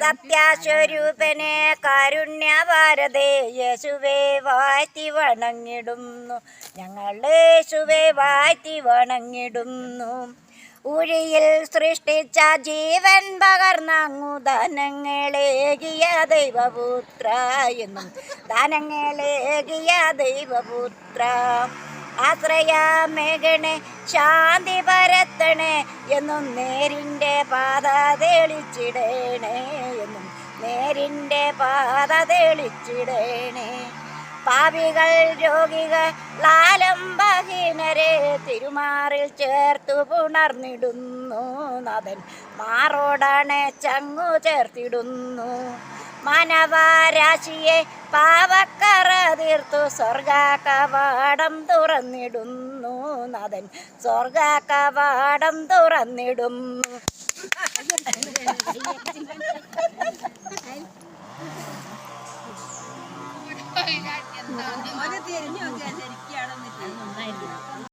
സത്യസ്വരൂപനെ കാരുണ്യഭാരതേ യേശുവേ വാഴ്ത്തി വണങ്ങിടുന്നു, ഞങ്ങൾ യേശുവേ വാഴ്ത്തി വണങ്ങിടുന്നു. ഉഴിയിൽ സൃഷ്ടിച്ച ജീവൻ പകർന്നങ്ങു ദാനങ്ങളേകിയ ദൈവപുത്ര എന്നും ദാനങ്ങളേകിയ ദൈവപുത്ര. ആശ്രയമേകണേ ശാന്തി പരത്തണേ എന്നും നേരിൻ്റെ പാത തെളിച്ചിടണേ എന്നും നേരിൻ്റെ പാത തെളിച്ചിടണേ. പാപികൾ രോഗികൾ ലാലംബഹീനരെ തിരുമാറിൽ ചേർത്തു പുണർന്നിടുന്നു, നാഥൻ മാറോടണെ ചങ്ങു ചേർത്തിടുന്നു. മാനവരാശിയെ പാവക്കറ തീർത്തു സ്വർഗ കവാടം തുറന്നിടുന്നു, നാഥൻ സ്വർഗ കവാടം തുറന്നിടുന്നു.